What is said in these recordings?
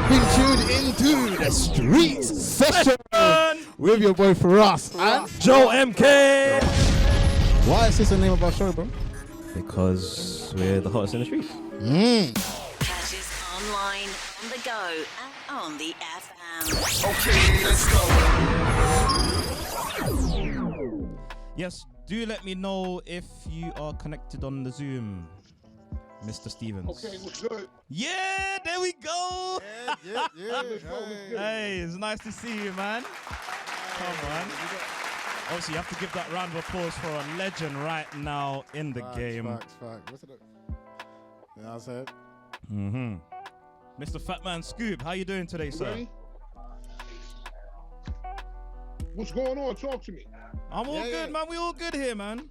been tuned into the Streets Session with your boy Firahs and Joe MK. Why is this the name of our show, bro? Because we're the hottest in the streets. Catch us online, on the go, and on the FM. Okay, let's go. Yes, do let me know if you are connected on the Zoom, Mr. Stevens. Okay, what's good? Yeah, there we go. Yeah. Hey, it's nice to see you, man. Come on. Obviously, you have to give that round of applause for a legend right now in the game. Facts. What's it? Yeah, I said. Mr. Fatman Scoop, how you doing today, sir? Ready? What's going on? Talk to me. I'm all good, man. We all good here, man.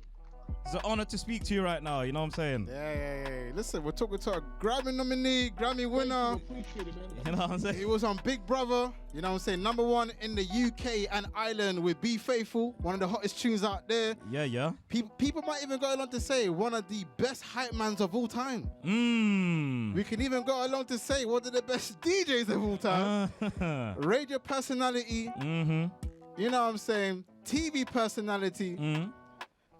It's an honor to speak to you right now. You know what I'm saying? Yeah. Listen, we're talking to a Grammy nominee, Grammy winner. Appreciate it, man. You know what I'm saying? He was on Big Brother, you know what I'm saying? #1 in the UK and Ireland with Be Faithful, one of the hottest tunes out there. Yeah. People might even go along to say one of the best hype mans of all time. We can even go along to say one of the best DJs of all time. Radio personality. You know what I'm saying? TV personality.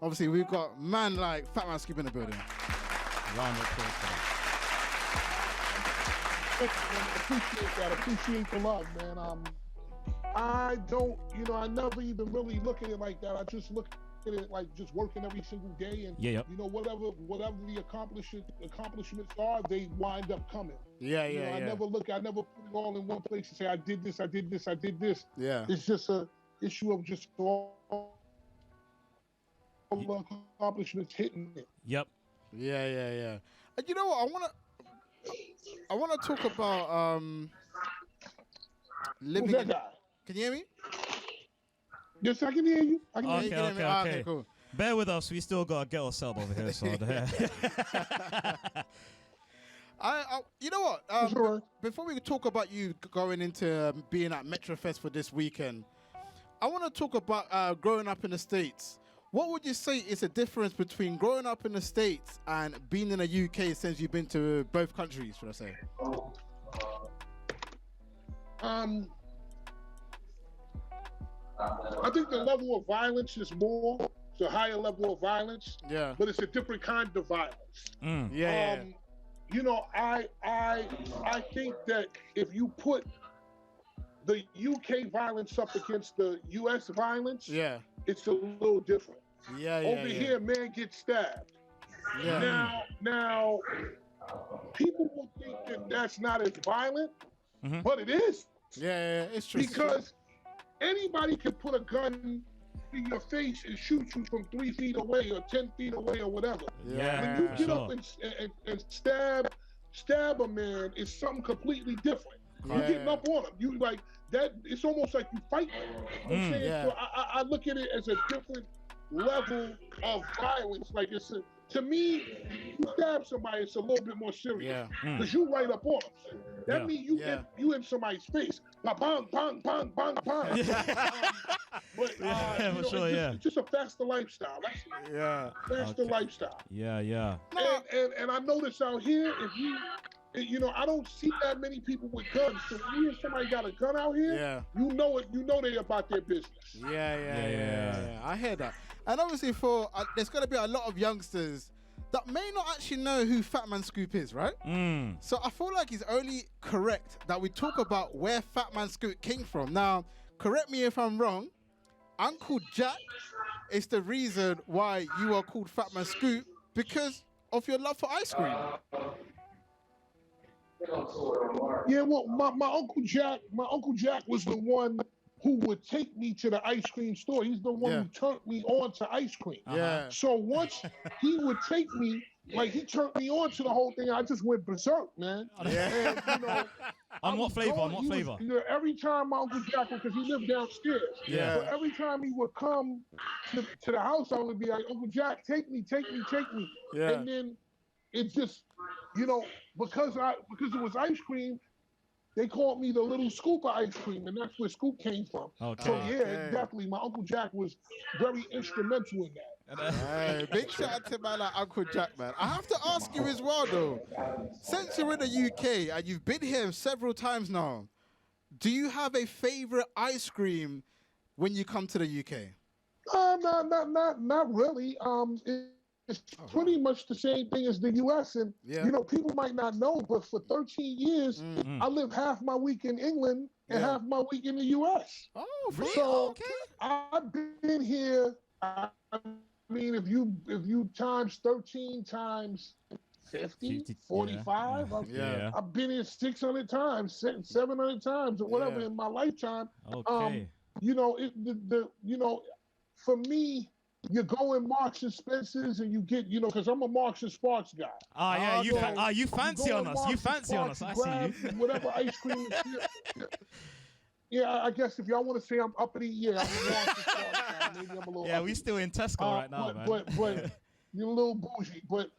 Obviously, we've got man like Fatman Scoop in the building. Round of applause for that. Appreciate the love, man. I don't, I never even really look at it like that. I just look at it like just working every single day, and whatever the accomplishments are, they wind up coming. I never put it all in one place and say I did this. Yeah. It's just a issue of just all the accomplishments hitting it. Yeah. And you know what? I wanna talk about living. Who's that guy? Can you hear me? Yes, I can hear you. Okay, cool. Bear with us. We still got a ghetto sub over here. So you know what? Sure. Before we talk about you going into being at Metrofest for this weekend, I want to talk about growing up in the States. What would you say is the difference between growing up in the States and being in the UK since you've been to both countries, should I say? I think the level of violence is more. It's a higher level of violence. Yeah. But it's a different kind of violence. Yeah. I think that if you put the UK violence up against the US violence, it's a little different. Over here, man gets stabbed. Now, people will think that that's not as violent, but it is. Yeah, it's true. Because anybody can put a gun in your face and shoot you from 3 feet away or 10 feet away or whatever. When you get up and stab a man, it's something completely different. You're getting up on him. You like that. It's almost like you fight. So I look at it as a different level of violence. Like to me, you stab somebody, it's a little bit more serious because you right up on them. That means you in somebody's face. Bang. It's just a faster lifestyle. Faster lifestyle. Yeah. And I notice out here, if I don't see that many people with guns. So when you hear somebody got a gun out here, you know they about their business. Yeah. I hear that. And obviously there's going to be a lot of youngsters that may not actually know who Fatman Scoop is, right? So I feel like it's only correct that we talk about where Fatman Scoop came from. Now, correct me if I'm wrong, Uncle Jack is the reason why you are called Fatman Scoop because of your love for ice cream. Yeah, well, my Uncle Jack was the one who would take me to the ice cream store. He's the one who turned me on to ice cream. So once he would take me, like he turned me on to the whole thing, I just went berserk, man. And, On what flavor? Every time my Uncle Jack, because he lived downstairs. So every time he would come to the house, I would be like, Uncle Jack, take me. And then it just, because it was ice cream, they called me the little Scoop of ice cream, and that's where Scoop came from. So definitely, my Uncle Jack was very instrumental in that. Hey, big shout out to man like Uncle Jack, man. I have to ask you as well, though. Since you're in the UK and you've been here several times now, do you have a favorite ice cream when you come to the UK? Not really. It's pretty much the same thing as the U.S. And you know, people might not know, but for 13 years, I lived half my week in England and half my week in the U.S. Oh, really? So Okay. I've been here. I mean, if you times 13 times 50, 45, I've been here 600 times, 700 times, or whatever in my lifetime. Okay. You know, for me, you go in Marks and Spencer's and you get, you know, because I'm a Marks and Sparks guy. You fancy on us. You fancy on us. I see you. Whatever ice cream is here. Yeah, I guess if y'all want to say I'm uppity, I'm a Marks and Sparks guy. Maybe I'm a little uppity. We still in Tesco right now, man. But you're a little bougie. But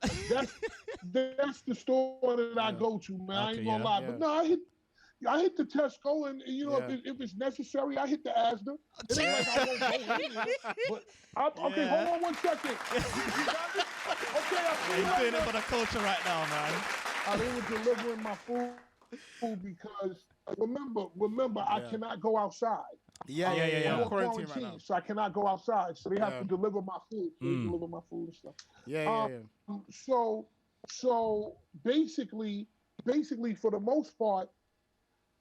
that's the store that I go to, man. I ain't gonna lie. But no, I hit the Tesco, and you know, if it's necessary, I hit the Asda. It ain't like I won't go in there, but okay, hold on 1 second. You got it? Okay, You're doing it for the culture right now, man. I was delivering my food because remember, I cannot go outside. I'm quarantined right now, so I cannot go outside. So they have to deliver my food. So they deliver my food and stuff. So basically, for the most part,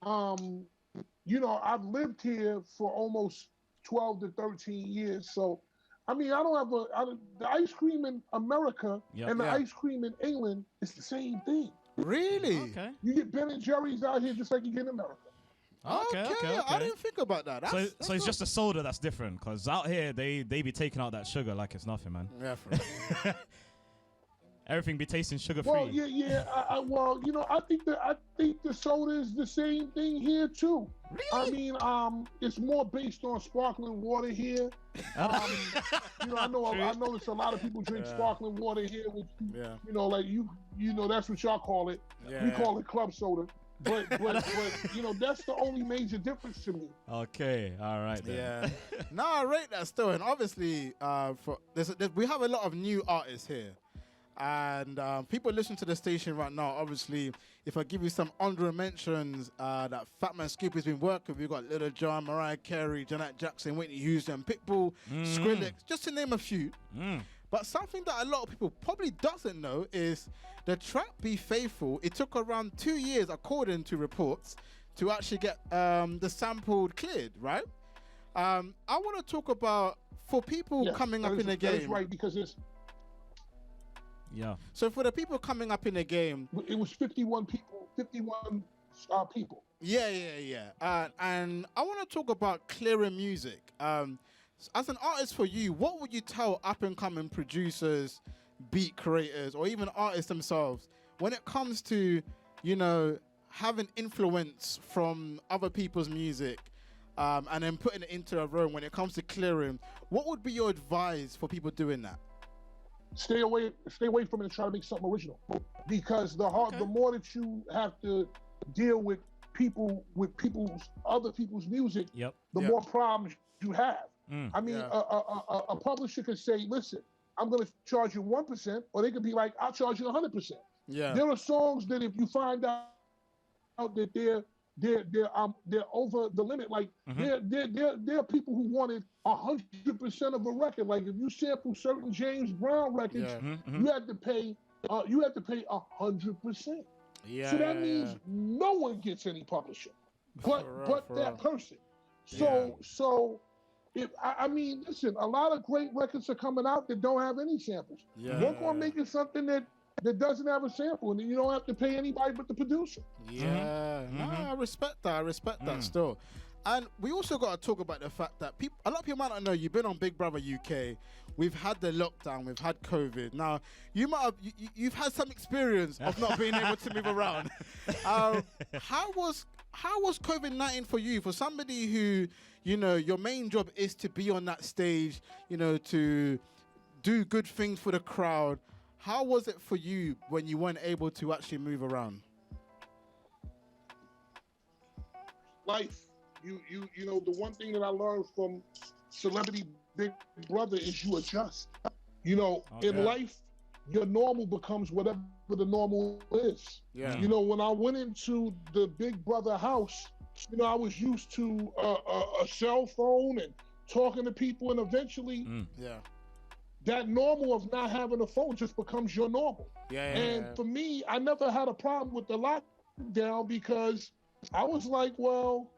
you know, I've lived here for almost 12 to 13 years. So, I mean, I don't have the ice cream in America and the ice cream in England is the same thing. Really? Okay. You get Ben & Jerry's out here just like you get in America. Okay. I didn't think about that. So it's just a soda that's different, because out here they be taking out that sugar like it's nothing, man. Yeah, for real. Everything be tasting sugar free. Well, well, you know, I think the soda is the same thing here too. Really? I mean, it's more based on sparkling water here. You know, I notice a lot of people drink sparkling water here, which you know, like you know, that's what y'all call it. We call it club soda. But you know, that's the only major difference to me. Okay, all right then. Yeah. No, I rate that still, and obviously, we have a lot of new artists here. And people listen to the station right now. Obviously, if I give you some honorable mentions that Fatman Scoop has been working with, we've got Little John, Mariah Carey, Janet Jackson, Whitney Houston, Pitbull, Skrillex, just to name a few. But something that a lot of people probably doesn't know is the track Be Faithful, it took around 2 years, according to reports, to actually get the sample cleared, right? I want to talk about, for people coming up in the game. That's right, because it's... Yeah. So for the people coming up in the game, it was 51 people. 51 people. Yeah. And I want to talk about clearing music. As an artist, for you, what would you tell up and coming producers, beat creators, or even artists themselves when it comes to, you know, having influence from other people's music, and then putting it into their own? When it comes to clearing, what would be your advice for people doing that? Stay away from it and try to make something original, because the more that you have to deal with other people's music, the more problems you have. I mean, a publisher could say, "Listen, I'm going to charge you 1%," or they could be like, "I'll charge you 100%." Yeah, there are songs that if you find out that they're over the limit, like there are people who wanted 100% of a record. Like if you sample certain James Brown records, you had to pay 100%. Yeah. So that means no one gets any publishing, but that person. So if I mean, listen, a lot of great records are coming out that don't have any samples. Work on making something that doesn't have a sample, and then you don't have to pay anybody but the producer. Yeah, no, I respect that. I respect that still. And we also got to talk about the fact that a lot of people might not know, you've been on Big Brother UK. We've had the lockdown. We've had COVID. Now, you've had some experience of not being able to move around. How was COVID-19 for you? For somebody who, you know, your main job is to be on that stage, you know, to do good things for the crowd. How was it for you when you weren't able to actually move around? Life. You know, the one thing that I learned from Celebrity Big Brother is you adjust. You know, in life, your normal becomes whatever the normal is. Yeah. You know, when I went into the Big Brother house, you know, I was used to a cell phone and talking to people, and eventually, that normal of not having a phone just becomes your normal. And for me, I never had a problem with the lockdown because I was like, well,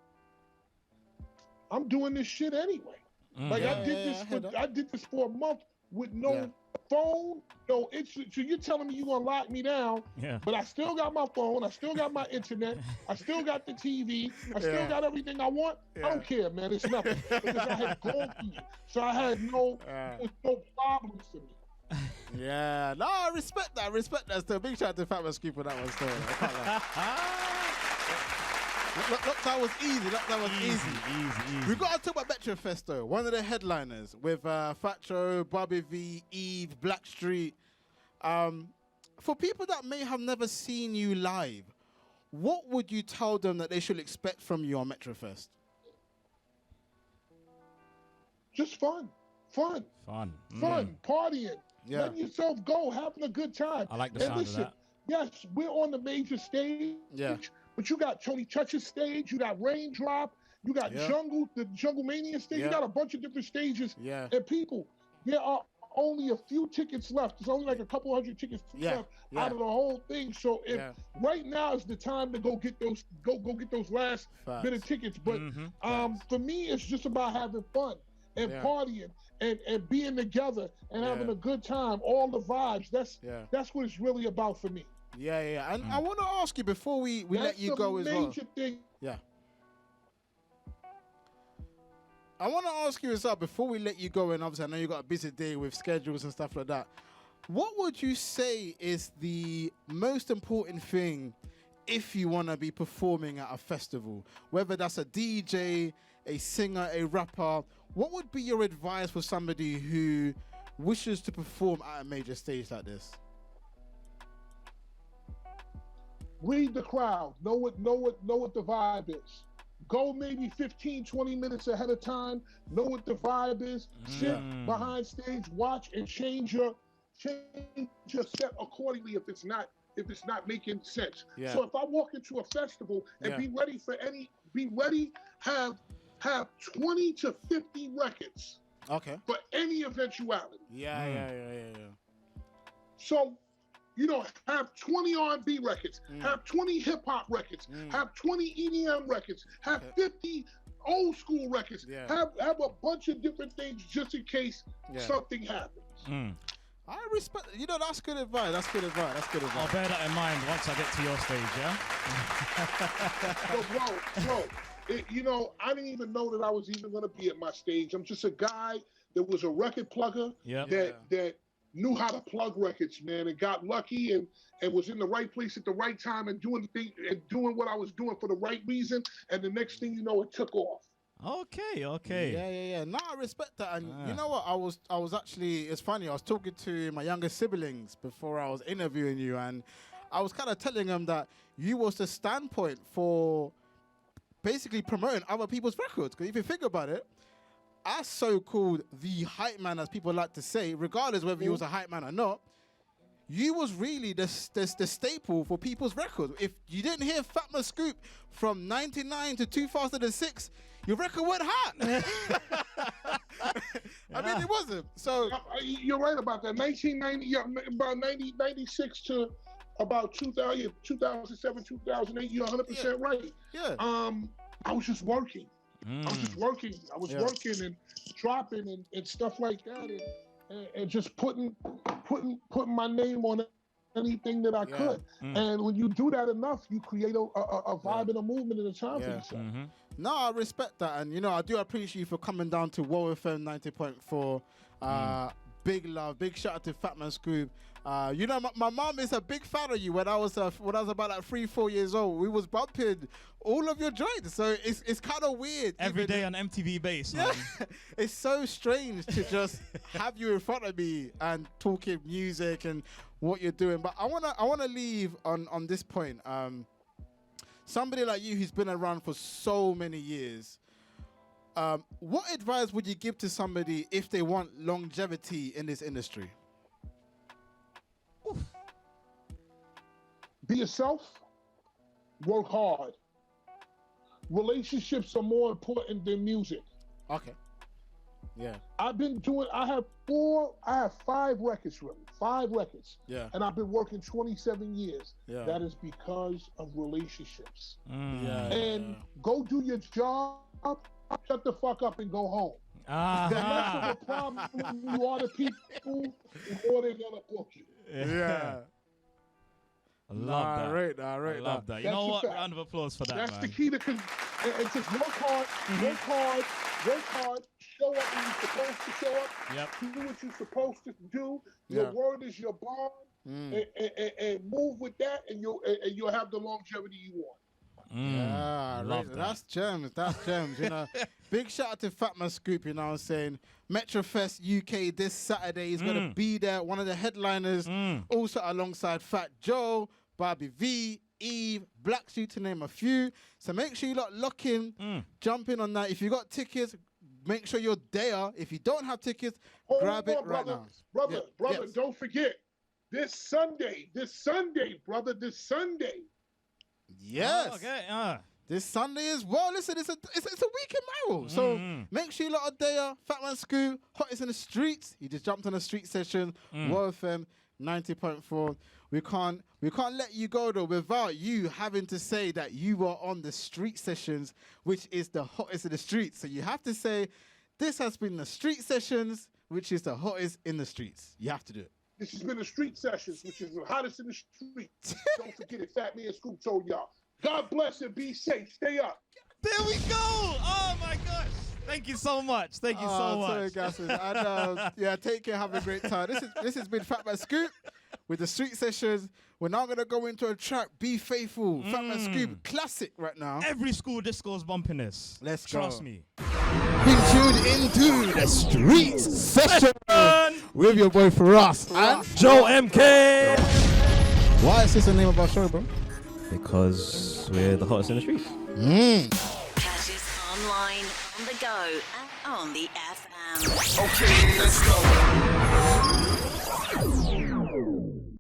I'm doing this shit anyway. Like I did this for a month with no phone, no internet. So you're telling me you're gonna lock me down, but I still got my phone, I still got my internet, I still got the TV, I still got everything I want. I don't care, man. It's nothing because I had gone through it, so I had no problems for me. Yeah, no, I respect that. I respect that. Still, big shout out to Fatman Scoop on that one. Still, I can't lie. Lockdown was easy. Lockdown was easy. We got to talk about Metrofest though. One of the headliners with Fat Joe, Bobby V, Eve, Blackstreet. For people that may have never seen you live, what would you tell them that they should expect from you on Metrofest? Just fun, partying, letting yourself go, having a good time. I like the sound of that. Yes, we're on the major stage. Yeah. But you got Tony Touch's stage, you got Raindrop, you got Jungle, the Jungle Mania stage. You got a bunch of different stages. And people, there are only a few tickets left. There's only like a couple hundred tickets left out of the whole thing. So if right now is the time to go get those last bit of tickets. But for me, it's just about having fun and partying and being together and having a good time. All the vibes. That's what it's really about for me. Yeah. And I want to ask you before we let you go as well. Thing. Yeah. I want to ask you as well before we let you go, and obviously I know you got a busy day with schedules and stuff like that. What would you say is the most important thing if you want to be performing at a festival? Whether that's a DJ, a singer, a rapper, what would be your advice for somebody who wishes to perform at a major stage like this? Read the crowd. Know what the vibe is. Go maybe 15, 20 minutes ahead of time. Know what the vibe is. Sit behind stage, watch, and change your set accordingly if it's not making sense. So if I walk into a festival and be ready, have 20 to 50 records. For any eventuality. Yeah. So, you know, have 20 R&B records, have 20 hip hop records, have 20 EDM records, have 50 old school records, have a bunch of different things just in case something happens. I respect, you know, that's good advice. I'll bear that in mind once I get to your stage, Bro, you know, I didn't even know that I was even going to be at my stage. I'm just a guy that was a record plugger that knew how to plug records, man, and got lucky and was in the right place at the right time and doing what I was doing for the right reason. And the next thing you know, it took off. Okay. Yeah. No, I respect that. And you know what? I was actually, it's funny, I was talking to my younger siblings before I was interviewing you, and I was kind of telling them that you was the standpoint for basically promoting other people's records. Because if you think about it, as so-called the hype man, as people like to say, regardless whether you was a hype man or not, you was really the staple for people's records. If you didn't hear Fatman Scoop from 99 to 2006, your record went hot. I mean, it wasn't. So you're right about that. 1990, about 96 to about 2007, 2008. You're 100% right. Yeah. I was just working. I was working and dropping and stuff like that, and just putting my name on anything that I could. And when you do that enough, you create a vibe and a movement and a time for yourself. No, I respect that, and you know, I do appreciate you for coming down to WOW FM 90.4. Big love, big shout out to Fatman Scoop. You know, my mom is a big fan of you. When I was about like 3-4 years old, we was bumping all of your joints. So it's kind of weird. Every day on MTV Base. Yeah, it's so strange to just have you in front of me and talking music and what you're doing. But I wanna leave on this point. Somebody like you who's been around for so many years. What advice would you give to somebody if they want longevity in this industry? Be yourself. Work hard. Relationships are more important than music. Okay. Yeah. I have 5 records, really. 5 records. Yeah. And I've been working 27 years. Yeah. That is because of relationships. Yeah. And go do your job, shut the fuck up and go home. The less of a problem you are to people, the more they're gonna book you. Yeah. I love that. I love that. You That's know a what? fact. Round of applause for that, That's man. the key to and just work hard, work hard, show up when you're supposed to show up, do what you're supposed to do. Your word is your bond, and move with that, and you'll have the longevity you want. Yeah, love that. That's gems. That's gems. You know, big shout out to Fatman Scoop. You know what I'm saying? Metrofest UK this Saturday. He's gonna be there. One of the headliners. Also alongside Fat Joe, Barbie V, Eve, Black Suit, to name a few. So make sure you lock in, jump in on that. If you got tickets, make sure you're there. If you don't have tickets, grab it right now. Brother, don't forget this Sunday, brother, this Sunday. Yes. Oh, okay. This Sunday is listen, it's a week in Marrow. So make sure you lot are there. Fatman Scoop, hottest in the streets. He just jumped on a street session. World FM 90.4. We can't let you go though without you having to say that you were on the street sessions, which is the hottest in the streets. So you have to say, this has been the street sessions, which is the hottest in the streets. You have to do it. This has been the street sessions, which is the hottest in the streets. Don't forget it. Fatman Scoop told y'all. God bless and be safe. Stay up. There we go. Oh my gosh. Thank you so much. Thank you so much. Sorry, guys. And take care. Have a great time. This has been Fatman Scoop with the street sessions. We're now gonna go into a track. Be Faithful. Fatman Scoop classic right now. Every school disco's bumping this. Let's go. Trust me. Being tuned into the street session with your boy Firahs and Joe MK. Why is this the name of our show, bro? Because we're the hottest in the streets. Catch us online, on the go, and on the FM. Okay, let's go.